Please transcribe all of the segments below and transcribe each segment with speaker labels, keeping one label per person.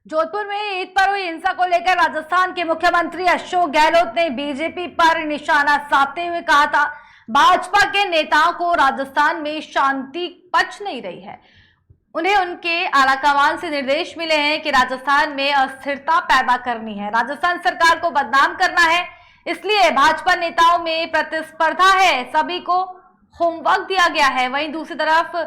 Speaker 1: जोधपुर में ईद पर हुई हिंसा को लेकर राजस्थान के मुख्यमंत्री अशोक गहलोत ने बीजेपी पर निशाना साधते हुए कहा था, भाजपा के नेताओं को राजस्थान में शांति पच नहीं रही है। उन्हें उनके आलाकमान से निर्देश मिले हैं कि राजस्थान में अस्थिरता पैदा करनी है, राजस्थान सरकार को बदनाम करना है। इसलिए भाजपा नेताओं में प्रतिस्पर्धा है, सभी को होमवर्क दिया गया है। वहीं दूसरी तरफ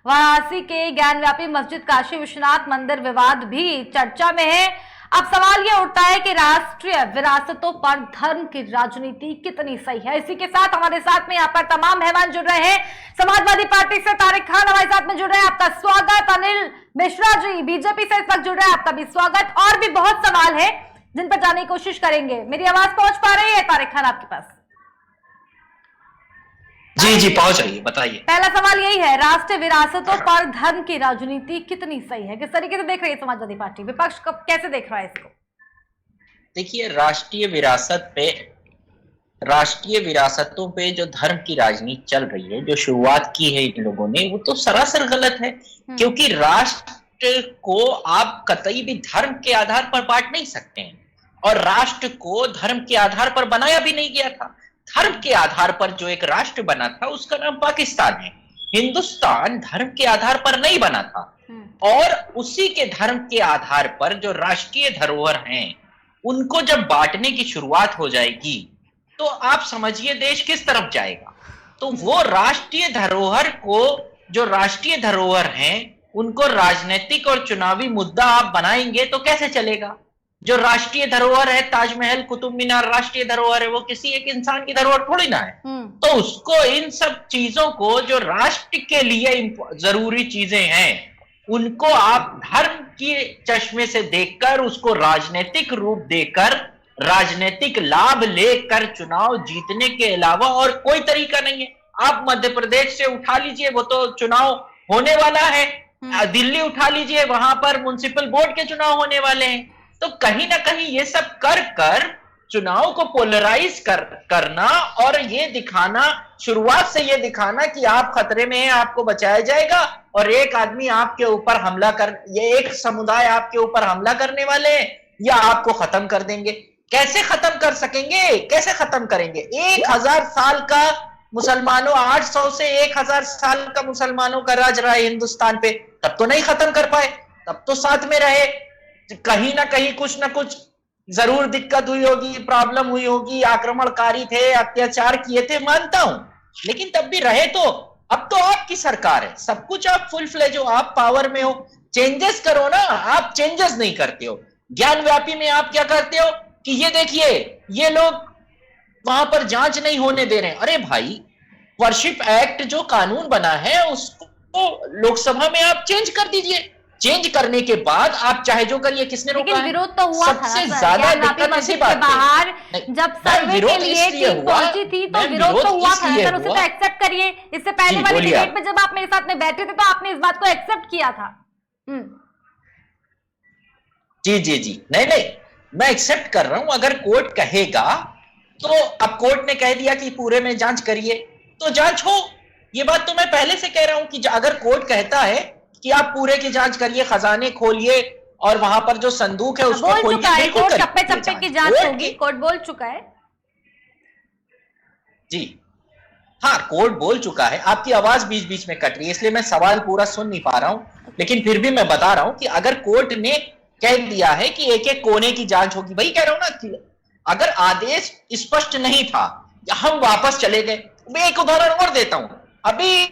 Speaker 1: वाराणसी के ज्ञानव्यापी मस्जिद काशी विश्वनाथ मंदिर विवाद भी चर्चा में है। अब सवाल यह उठता है कि राष्ट्रीय विरासतों पर धर्म की राजनीति कितनी सही है। इसी के साथ हमारे साथ में यहाँ पर तमाम मेहमान जुड़ रहे हैं। समाजवादी पार्टी से तारिक खान हमारे साथ में जुड़ रहे हैं, आपका स्वागत। अनिल मिश्रा जी बीजेपी से इस वक्त जुड़ रहे हैं, आपका भी स्वागत। और भी बहुत सवाल है जिन पर जाने की कोशिश करेंगे। मेरी आवाज पहुंच पा रही है तारिक खान आपके पास?
Speaker 2: जी जी पहुंच रही है, बताइए।
Speaker 1: पहला सवाल यही है, राष्ट्रीय विरासतों पर धर्म की राजनीति कितनी सही है? किस तरीके से देख रही है समाजवादी पार्टी, विपक्ष कैसे देख रहा है इसको?
Speaker 2: देखिए, राष्ट्रीय विरासतों पे जो धर्म की राजनीति चल रही है, जो शुरुआत की है इन लोगों ने, वो तो सरासर गलत है। क्योंकि राष्ट्र को आप कतई भी धर्म के आधार पर बांट नहीं सकते हैं, और राष्ट्र को धर्म के आधार पर बनाया भी नहीं गया था। धर्म के आधार पर जो एक राष्ट्र बना था उसका नाम पाकिस्तान है। हिंदुस्तान धर्म के आधार पर नहीं बना था, और उसी के धर्म के आधार पर जो राष्ट्रीय धरोहर हैं उनको जब बांटने की शुरुआत हो जाएगी तो आप समझिए देश किस तरफ जाएगा। तो वो राष्ट्रीय धरोहर को, जो राष्ट्रीय धरोहर हैं उनको राजनीतिक और चुनावी मुद्दा आप बनाएंगे तो कैसे चलेगा? जो राष्ट्रीय धरोहर है, ताजमहल, कुतुब मीनार राष्ट्रीय धरोहर है, वो किसी एक इंसान की धरोहर थोड़ी ना है। तो उसको, इन सब चीजों को जो राष्ट्र के लिए जरूरी चीजें हैं, उनको आप धर्म के चश्मे से देखकर, उसको राजनीतिक रूप देकर, राजनीतिक लाभ लेकर चुनाव जीतने के अलावा और कोई तरीका नहीं है। आप मध्य प्रदेश से उठा लीजिए, वो तो चुनाव होने वाला है। दिल्ली उठा लीजिए, वहां पर म्युनिसिपल बोर्ड के चुनाव होने वाले हैं। तो कहीं ना कहीं ये सब कर चुनाव को पोलराइज करना और ये दिखाना, शुरुआत से ये दिखाना कि आप खतरे में हैं, आपको बचाया जाएगा, और एक आदमी आपके ऊपर हमला कर, ये एक समुदाय आपके ऊपर हमला करने वाले हैं या आपको खत्म कर देंगे। कैसे खत्म कर सकेंगे? कैसे खत्म करेंगे? 1000 साल का मुसलमानों, 800 से 1000 साल का मुसलमानों का राज रहा है हिंदुस्तान पे, तब तो नहीं खत्म कर पाए, तब तो साथ में रहे। कहीं ना कहीं कुछ ना कुछ जरूर दिक्कत हुई होगी, प्रॉब्लम हुई होगी, आक्रमणकारी थे, अत्याचार किए थे, मानता हूं, लेकिन तब भी रहे। तो अब तो आपकी सरकार है, सब कुछ आप फुल फ्लेज हो, आप पावर में हो, चेंजेस करो ना। आप चेंजेस नहीं करते हो। ज्ञानव्यापी में आप क्या करते हो कि ये देखिए, ये लोग वहां पर जांच नहीं होने दे रहे हैं। अरे भाई, वर्शिप एक्ट जो कानून बना है उसको लोकसभा में आप चेंज कर दीजिए। चेंज करने के बाद आप चाहे जो करिए, किसने रोका है?
Speaker 1: विरोध तो हुआ था
Speaker 2: सबसे ज्यादा दिक्कत इसी बात
Speaker 1: बाहर जब सर्वे के लिए टीम पहुंची थी तो विरोध तो हुआ था सर, उसे तो एक्सेप्ट करिए। इससे पहले वाली डिबेट में जब आप मेरे साथ में बैठे थे तो आपने इस बात को एक्सेप्ट किया था।
Speaker 2: जी जी जी, नहीं, मैं एक्सेप्ट कर रहा हूं। अगर कोर्ट कहेगा तो, अब कोर्ट ने कह दिया कि पूरे में जांच करिए तो जांच हो। ये बात तो मैं पहले से कह रहा हूं कि अगर कोर्ट कहता है कि आप पूरे की जांच करिए, खजाने खोलिए और वहां पर जो संदूक है उसको खोलिए,
Speaker 1: कोर्ट चप्पे की जांच होगी, कोर्ट बोल चुका है।
Speaker 2: जी हाँ, कोर्ट बोल चुका है। आपकी आवाज बीच बीच में कट रही है, इसलिए मैं सवाल पूरा सुन नहीं पा रहा हूं, लेकिन फिर भी मैं बता रहा हूं कि अगर कोर्ट ने कह दिया है कि एक एक कोने की जांच होगी, वही कह रहा हूं ना कि अगर आदेश स्पष्ट नहीं था, हम वापस चले गए। मैं एक उदाहरण और देता हूं। अभी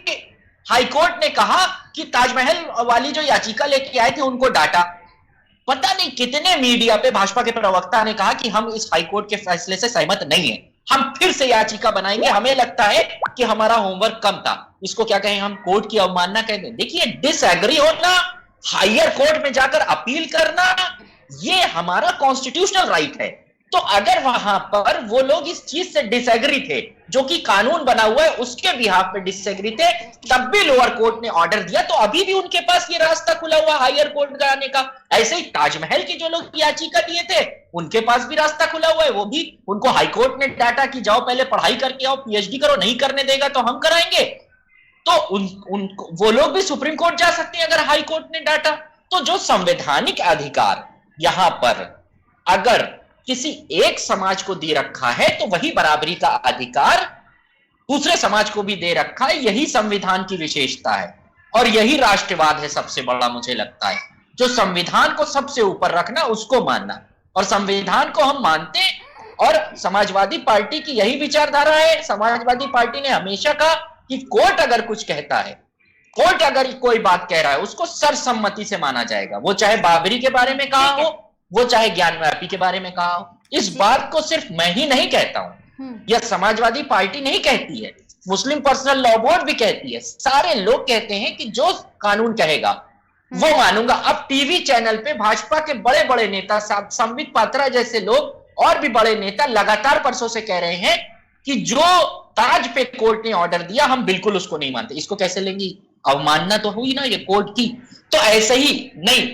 Speaker 2: हाईकोर्ट ने कहा कि ताजमहल वाली जो याचिका लेके आए थे उनको डाटा। पता नहीं कितने मीडिया पे भाजपा के प्रवक्ता ने कहा कि हम इस हाईकोर्ट के फैसले से सहमत नहीं है, हम फिर से याचिका बनाएंगे, हमें लगता है कि हमारा होमवर्क कम था। इसको क्या कहें हम? कोर्ट की अवमानना कहते हैं। देखिए, डिसएग्री होना, हायर कोर्ट में जाकर अपील करना, ये हमारा कॉन्स्टिट्यूशनल राइट है। तो अगर वहां पर वो लोग इस चीज से डिसएग्री थे, जो कि कानून बना हुआ है उसके बिहाफ पे डिसएग्री थे, तब भी लोअर कोर्ट ने ऑर्डर दिया, तो अभी भी उनके पास ये रास्ता खुला हुआ हायर कोर्ट जाने का। ऐसे ही ताजमहल की जो लोग याचिका दिए थे उनके पास भी रास्ता खुला हुआ है, वो भी, उनको हाई कोर्ट ने डाटा कि जाओ पहले पढ़ाई करके आओ, पीएचडी करो, नहीं करने देगा तो हम कराएंगे। तो वो लोग भी सुप्रीम कोर्ट जा सकते हैं अगर हाई कोर्ट ने डाटा। तो जो संवैधानिक अधिकार यहां पर अगर किसी एक समाज को दे रखा है तो वही बराबरी का अधिकार दूसरे समाज को भी दे रखा है। यही संविधान की विशेषता है और यही राष्ट्रवाद है सबसे बड़ा, मुझे लगता है, जो संविधान को सबसे ऊपर रखना, उसको मानना। और संविधान को हम मानते हैं और समाजवादी पार्टी की यही विचारधारा है। समाजवादी पार्टी ने हमेशा कहा कि कोर्ट अगर कुछ कहता है, कोर्ट अगर कोई बात कह रहा है, उसको सर्वसम्मति से माना जाएगा। वो चाहे बाबरी के बारे में कहा हो, वो चाहे ज्ञानवापी के बारे में कहा हो। इस बात को सिर्फ मैं ही नहीं कहता हूं, यह समाजवादी पार्टी नहीं कहती है, मुस्लिम पर्सनल लॉ बोर्ड भी कहती है। सारे लोग कहते हैं कि जो कानून कहेगा वो मानूंगा। अब टीवी चैनल पे भाजपा के बड़े बड़े नेता, संबित पात्रा जैसे लोग और भी बड़े नेता लगातार परसों से कह रहे हैं कि जो ताज पे कोर्ट ने ऑर्डर दिया, हम बिल्कुल उसको नहीं मानते। इसको कैसे लेंगी? अवमानना तो हुई ना ये कोर्ट की। तो ऐसे ही नहीं,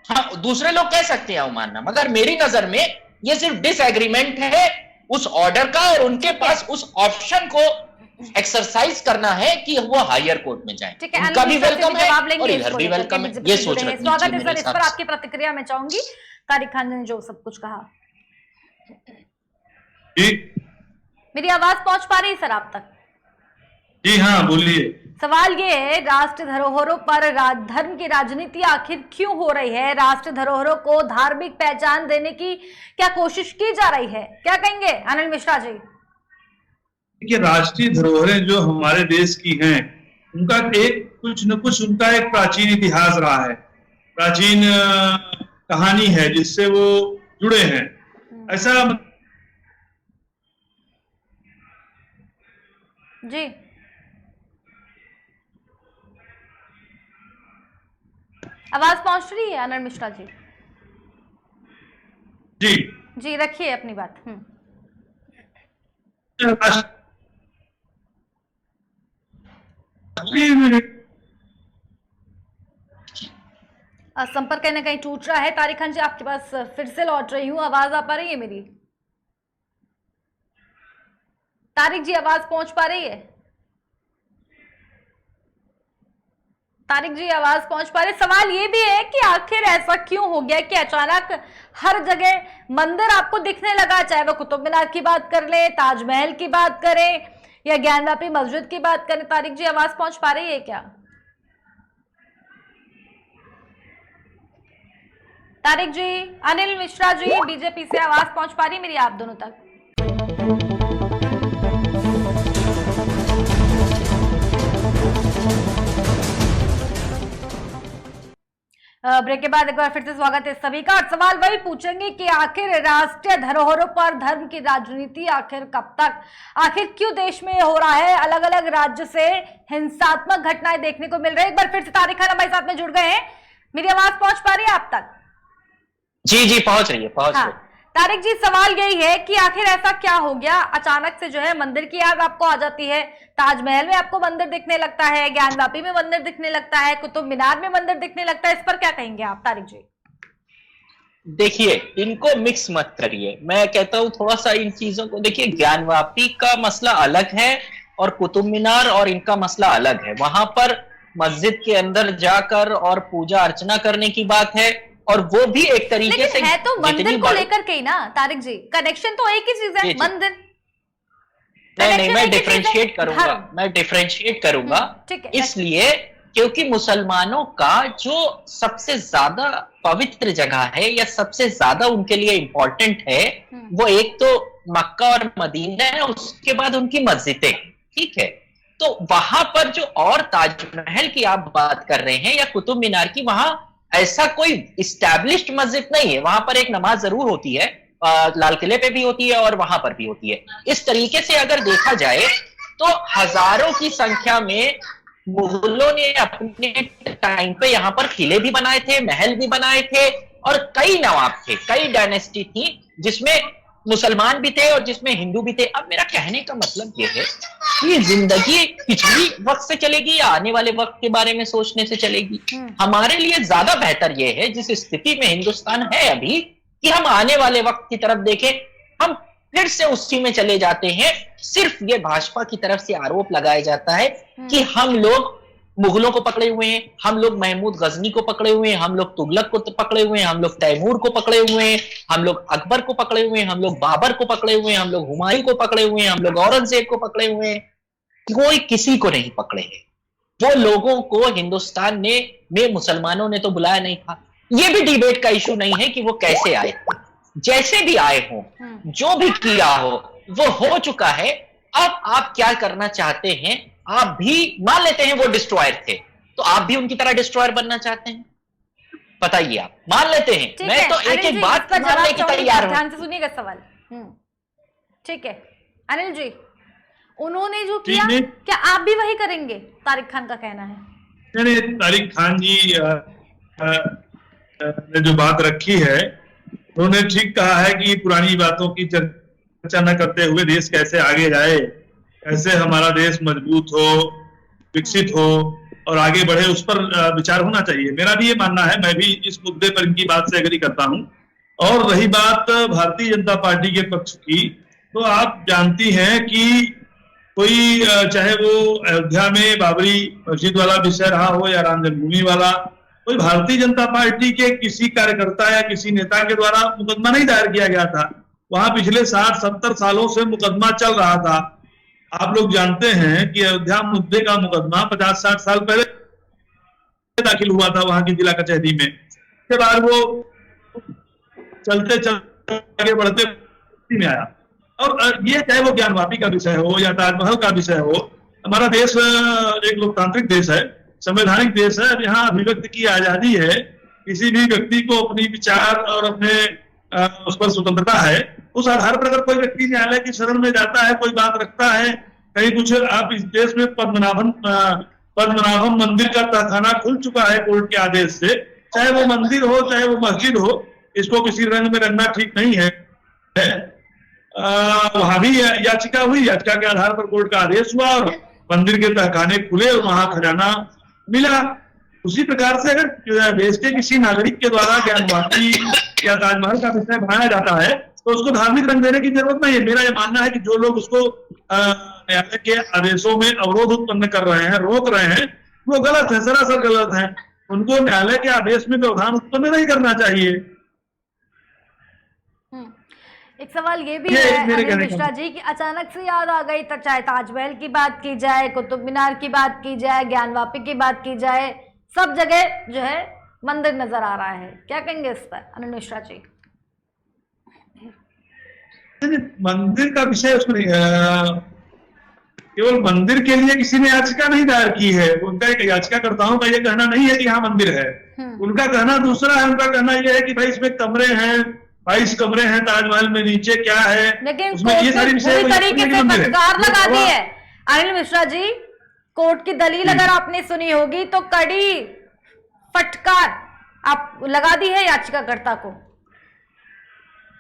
Speaker 2: हाँ दूसरे लोग कह सकते हैं अवमानना, मगर मेरी नजर में ये सिर्फ डिसएग्रीमेंट है उस ऑर्डर का, और उनके पास उस ऑप्शन को एक्सरसाइज करना है कि वो हायर कोर्ट में जाएं। उनका भी वेलकम है और इधर भी वेलकम है। ये सोच रखनी
Speaker 1: स्वागत है सर। इस पर
Speaker 2: चाहिए।
Speaker 1: आपकी प्रतिक्रिया मैं चाहूंगी। तारिक खान ने जो सब कुछ कहा,
Speaker 3: जी
Speaker 1: मेरी आवाज पहुंच पा रही है सर आप तक?
Speaker 3: जी हाँ बोलिए।
Speaker 1: सवाल ये है, राष्ट्र धरोहरों पर धर्म की राजनीति आखिर क्यों हो रही है? राष्ट्र धरोहरों को धार्मिक पहचान देने की क्या कोशिश की जा रही है? क्या कहेंगे अनिल मिश्रा जी?
Speaker 3: देखिए, राष्ट्रीय धरोहरें जो हमारे देश की हैं, उनका एक कुछ न कुछ उनका एक प्राचीन इतिहास रहा है, प्राचीन कहानी है जिससे वो जुड़े हैं। ऐसा
Speaker 1: जी आवाज पहुंच रही है अनिल मिश्रा जी?
Speaker 3: जी
Speaker 1: जी रखिए अपनी बात। संपर्क कहीं ना कहीं टूट रहा है। तारिक खान जी आपके पास फिर से लौट रही हूँ, आवाज आ पा रही है मेरी? तारिक जी आवाज पहुंच पा रही है? तारिक जी आवाज पहुंच पा रही? सवाल ये भी है कि आखिर ऐसा क्यों हो गया कि अचानक हर जगह मंदिर आपको दिखने लगा, चाहे वो कुतुब मीनार की बात कर ले, ताजमहल की बात करें या ज्ञानवापी मस्जिद की बात करें। तारिक जी आवाज पहुंच पा रही है क्या? तारिक जी, अनिल मिश्रा जी, बीजेपी से आवाज पहुंच पा रही मेरी आप दोनों तक? ब्रेक के बाद एक बार फिर से स्वागत है सभी का। सवाल वही पूछेंगे कि आखिर राष्ट्रीय धरोहरों पर धर्म की राजनीति आखिर कब तक, आखिर क्यों देश में हो रहा है? अलग अलग राज्य से हिंसात्मक घटनाएं देखने को मिल रही है। एक बार फिर से तारिक खान हमारे साथ में जुड़ गए हैं, मेरी आवाज पहुंच पा रही है आप तक?
Speaker 2: जी जी पहुंच रही है, पहुंच रही है।
Speaker 1: तारिक जी सवाल यही है कि आखिर ऐसा क्या हो गया, अचानक से जो है मंदिर की याद आपको आ जाती है, ताजमहल में आपको मंदिर दिखने लगता है, ज्ञानवापी में मंदिर दिखने लगता है, कुतुब मीनार में मंदिर दिखने लगता है, इस पर क्या कहेंगे आप तारिक जी?
Speaker 2: देखिए, इनको मिक्स मत करिए। मैं कहता हूं थोड़ा सा इन चीजों को देखिए। ज्ञानवापी का मसला अलग है और कुतुब मीनार और इनका मसला अलग है। वहां पर मस्जिद के अंदर जाकर और पूजा अर्चना करने की बात है, और वो भी एक तरीके से
Speaker 1: है तो मंदिर को लेकर के ही ना तारिक जी, कनेक्शन तो एक ही चीज है, मंदिर।
Speaker 2: नहीं, मैं डिफरेंशिएट करूंगा, मैं डिफरेंशिएट करूंगा इसलिए क्योंकि मुसलमानों का जो सबसे ज्यादा पवित्र जगह है या सबसे ज्यादा उनके लिए इंपॉर्टेंट है, वो एक तो मक्का और मदीना है, उसके बाद उनकी मस्जिदें, ठीक है। तो वहां पर जो और ताजमहल की आप बात कर रहे हैं या कुतुब मीनार की, वहां ऐसा कोई इस्टेब्लिश्ड मस्जिद नहीं है। वहां पर एक नमाज जरूर होती है, लाल किले पे भी होती है और वहां पर भी होती है। इस तरीके से अगर देखा जाए तो हजारों की संख्या में मुगलों ने अपने टाइम पे यहाँ पर किले भी बनाए थे, महल भी बनाए थे, और कई नवाब थे, कई डायनेस्टी थी जिसमें मुसलमान भी थे और जिसमें हिंदू भी थे। अब मेरा कहने का मतलब यह है कि जिंदगी पिछली वक्त से चलेगी या आने वाले वक्त के बारे में सोचने से चलेगी? हमारे लिए ज्यादा बेहतर यह है, जिस स्थिति में हिंदुस्तान है अभी, कि हम आने वाले वक्त की तरफ देखें। हम फिर से उसी में चले जाते हैं। सिर्फ ये भाजपा की तरफ से आरोप लगाया जाता है कि हम लोग मुगलों को पकड़े हुए हैं, हम लोग महमूद गजनी को पकड़े हुए हैं, हम लोग तुगलक को पकड़े हुए हैं, हम लोग तैमूर को पकड़े हुए हैं, हम लोग अकबर को पकड़े हुए हैं, हम लोग बाबर को पकड़े हुए हैं, हम लोग हुमायूं को पकड़े हुए हैं, हम लोग औरंगजेब को पकड़े हुए हैं। कोई किसी को नहीं पकड़े हैं। वो लोगों को हिंदुस्तान में मुसलमानों ने तो बुलाया नहीं था। ये भी डिबेट का इशू नहीं है कि वो कैसे आए थे, जैसे भी आए हो, जो भी किया हो, वो हो चुका है। अब आप क्या करना चाहते हैं? आप भी मान लेते हैं वो डिस्ट्रॉयर थे, तो आप भी उनकी तरह डिस्ट्रॉयर बनना चाहते हैं? बताइए, आप मान लेते हैं। मैं तो एक एक बात मानने की तैयार हूं।
Speaker 1: ध्यान से सुनिएगा सवाल। ठीक है अनिल जी, उन्होंने जो किया क्या आप भी वही करेंगे? तारिक खान का कहना है।
Speaker 3: नहीं, तारिक खान जी ने जो बात रखी है, उन्होंने ठीक कहा है कि पुरानी बातों की चर्चा न करते हुए देश कैसे आगे जाए, कैसे हमारा देश मजबूत हो, विकसित हो और आगे बढ़े, उस पर विचार होना चाहिए। मेरा भी ये मानना है, मैं भी इस मुद्दे पर इनकी बात से एग्री करता हूं। और रही बात भारतीय जनता पार्टी के पक्ष की, तो आप जानती हैं कि कोई चाहे वो अयोध्या में बाबरी मस्जिद वाला विषय रहा हो या राम जन्मभूमि वाला, कोई भारतीय जनता पार्टी के किसी कार्यकर्ता या किसी नेता के द्वारा मुकदमा नहीं दायर किया गया था। वहां पिछले 60-70 सालों से मुकदमा चल रहा था। आप लोग जानते हैं कि अयोध्या मुद्दे का मुकदमा 50-60 साल पहले दाखिल हुआ था वहां की जिला कचहरी में। उसके बाद वो चलते चलते आगे बढ़ते में आया। और ये चाहे वो ज्ञानवापी का विषय हो या ताजमहल का विषय हो, हमारा देश एक लोकतांत्रिक देश है, संवैधानिक देश है। यहाँ अभिव्यक्ति की आजादी है, किसी भी व्यक्ति को अपनी विचार और अपने उस पर स्वतंत्रता है। उस आधार पर अगर कोई व्यक्ति न्यायालय की शरण में जाता है, कोई बात रखता है, कहीं कुछ, आप इस देश में पद्मनाभम मंदिर का तहखाना खुल चुका है कोर्ट के आदेश से, चाहे वो मंदिर हो चाहे वो मस्जिद हो, इसको किसी रंग में रंगना ठीक नहीं है। वहां भी याचिका हुई, याचिका के आधार पर कोर्ट का आदेश हुआ और मंदिर के तहखाने खुले और वहां खजाना मिला। उसी प्रकार से अगर देश के किसी नागरिक के द्वारा ज्ञानवापी या ताजमहल का विषय बनाया जाता है तो उसको धार्मिक रंग देने की जरूरत नहीं है। मेरा ये मानना है कि जो लोग उसको न्यायालय के आदेशों में अवरोध उत्पन्न कर रहे हैं, रोक रहे हैं, वो गलत है, सरासर गलत है। उनको न्यायालय के आदेश में व्यवधान उत्पन्न नहीं करना चाहिए।
Speaker 1: एक सवाल ये भी है अनिल मिश्रा जी कि अचानक से याद आ गई, तो चाहे ताजमहल की बात की जाए, कुतुब मीनार की बात की जाए, ज्ञानवापी की बात की जाए, सब जगह जो है मंदिर नजर आ रहा है। क्या कहेंगे इस पर अनिल मिश्रा जी?
Speaker 3: मंदिर का विषय उसमें केवल मंदिर के लिए किसी ने याचिका नहीं दायर की है। उनका एक याचिकाकर्ताओं का ये कहना नहीं है कि यहाँ मंदिर है, उनका कहना दूसरा है। उनका कहना यह है कि भाई इसमें कमरे हैं, 22 कमरे हैं ताजमहल में, नीचे क्या है,
Speaker 1: लेकिन
Speaker 3: उसमें ये सारी विषय
Speaker 1: तरीके से फटकार लगा दी है। अनिल मिश्रा जी, कोर्ट की दलील अगर आपने सुनी होगी तो कड़ी फटकार आप लगा दी है याचिकाकर्ता को।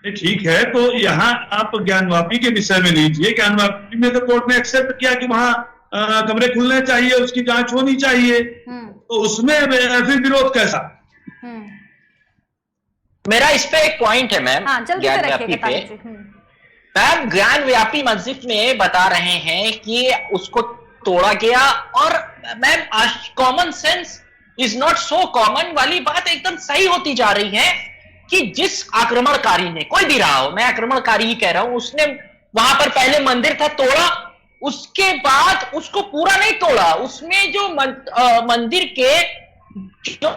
Speaker 3: ठीक है, तो यहाँ आप ज्ञानवापी के विषय में लीजिए। ज्ञानवापी में तो कोर्ट ने एक्सेप्ट किया कि वहां कमरे खुलने चाहिए, उसकी जांच होनी चाहिए, तो उसमें फिर विरोध कैसा?
Speaker 2: मेरा इस पे एक पॉइंट है मैम। ज्ञानव्यापी पे मैम, ज्ञानव्यापी मस्जिद में बता रहे हैं कि उसको तोड़ा गया, और ma'am common sense is not so common वाली बात एकदम सही होती जा रही है कि जिस आक्रमणकारी ने, कोई भी रहा हो, मैं आक्रमणकारी ही कह रहा हूं, उसने वहां पर पहले मंदिर था, तोड़ा, उसके बाद उसको पूरा नहीं तोड़ा, उसमें जो मंदिर के जो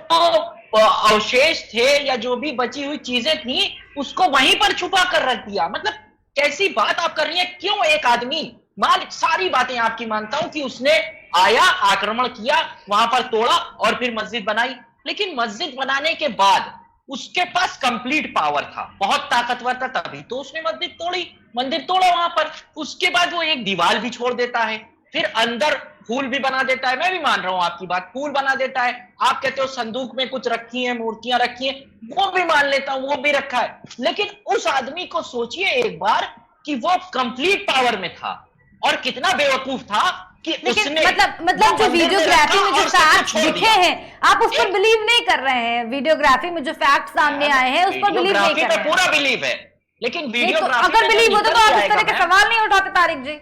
Speaker 2: अवशेष थे या जो भी बची हुई चीजें थी उसको वहीं पर छुपा कर रख दिया। मतलब कैसी बात आप कर रही हैं? क्यों एक आदमी, सारी बातें आपकी मानता हूं कि उसने आया, आक्रमण किया, वहां पर तोड़ा और फिर मस्जिद बनाई, लेकिन मस्जिद बनाने के बाद उसके पास कंप्लीट पावर था, बहुत ताकतवर था, तभी तो उसने मस्जिद तोड़ी, मंदिर तोड़ा वहां पर। उसके बाद वो एक दीवार भी छोड़ देता है, फिर अंदर फूल भी बना देता है। मैं भी मान रहा हूं आपकी बात, फूल बना देता है। आप कहते हो संदूक में कुछ रखी है, मूर्तियां रखी है, वो भी मान लेता हूं, वो भी रखा है। लेकिन उस आदमी को सोचिए एक बार कि वो कंप्लीट पावर में था और कितना बेवकूफ था कि उसने
Speaker 1: मतलब जो वीडियोग्राफी में जो फैक्ट्स दिखे हैं आप उस पर बिलीव नहीं कर रहे हैं। वीडियोग्राफी में जो फैक्ट्स सामने आए हैं उस पर बिलीव नहीं कर रहे हैं।
Speaker 2: पूरा बिलीव है, लेकिन
Speaker 1: वीडियोग्राफी अगर बिलीव होता तो आप इस तरह के सवाल नहीं उठाते तारिक जी।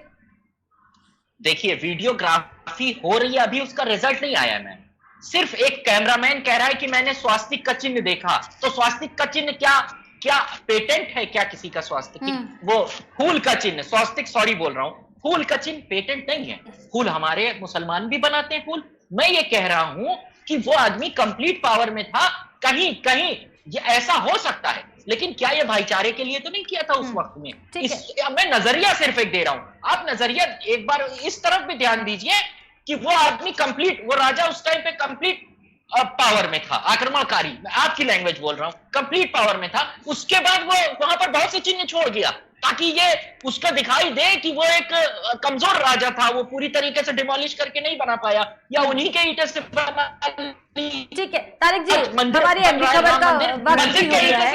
Speaker 2: देखिए वीडियोग्राफी हो रही है, अभी उसका रिजल्ट नहीं आया। मैम सिर्फ एक कैमरामैन कह रहा है कि मैंने स्वास्तिक का चिन्ह देखा, तो स्वास्तिक का चिन्ह क्या पेटेंट है क्या किसी का स्वास्तिक? वो फूल का चिन्ह, स्वास्तिक सॉरी बोल रहा हूं, फूल का चिन्ह पेटेंट नहीं है। फूल हमारे मुसलमान भी बनाते हैं फूल। मैं ये कह रहा हूं कि वो आदमी कंप्लीट पावर में था, कहीं कहीं ये ऐसा हो सकता है, लेकिन क्या ये भाईचारे के लिए तो नहीं किया था उस वक्त में? मैं नजरिया सिर्फ एक दे रहा हूं, आप नजरिया एक बार इस तरफ भी ध्यान दीजिए कि वो आदमी कंप्लीट, वो राजा उस टाइम पे कंप्लीट पावर में था, आक्रमणकारी, आपकी लैंग्वेज बोल रहा हूं, कंप्लीट पावर में था। उसके बाद वो वहां पर बहुत से चिन्ह छोड़ गया ताकि ये उसका दिखाई दे कि वो एक कमजोर राजा था, वो पूरी तरीके से डिमोलिश करके नहीं बना पाया, या उन्हीं के ईंटे से बना।
Speaker 1: ठीक है तारिक जी, हमारी अगली खबर का वक्त भी हो गया है।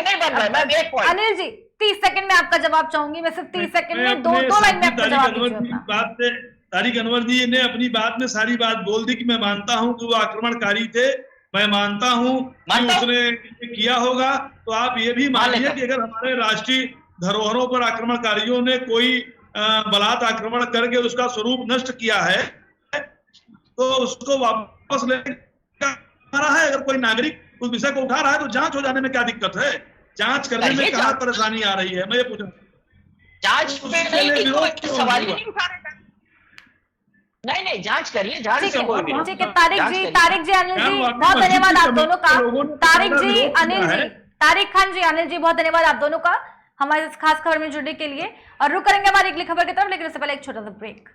Speaker 1: अनिल जी 30 सेकंड में आपका जवाब चाहूंगी, मैं सिर्फ 30 सेकंड में दो लाइन में आपका जवाब दीजिए।
Speaker 3: तारिक अनवर जी ने अपनी बात में सारी बात बोल दी कि मैं मानता हूं कि वो आक्रमणकारी थे, मैं मानता हूं कि उसने किया होगा। तो आप ये भी मानिए कि अगर हमारे राष्ट्रीय धरोहरों पर आक्रमणकारियों ने कोई बलात् आक्रमण करके उसका स्वरूप नष्ट किया है तो उसको वापस ले रहा है। अगर कोई नागरिक उस विषय को उठा रहा है तो जांच हो जाने में क्या दिक्कत है? जांच करने में कहाँ परेशानी आ रही है? मैं ये पूछूं,
Speaker 2: जांच सवाल ही नहीं उठा रहे। नहीं जांच करिए, जांच से कोई भी।
Speaker 1: ठीक है तारिक जी, अनिल जी बहुत धन्यवाद आप दोनों का। तारिक जी, अनिल जी, तारिक खान जी, अनिल जी बहुत धन्यवाद आप दोनों का हमारे इस खास खबर में जुड़ने के लिए। और रुक करेंगे हमारी अगली खबर की तरफ, लेकिन उससे पहले एक छोटा सा ब्रेक।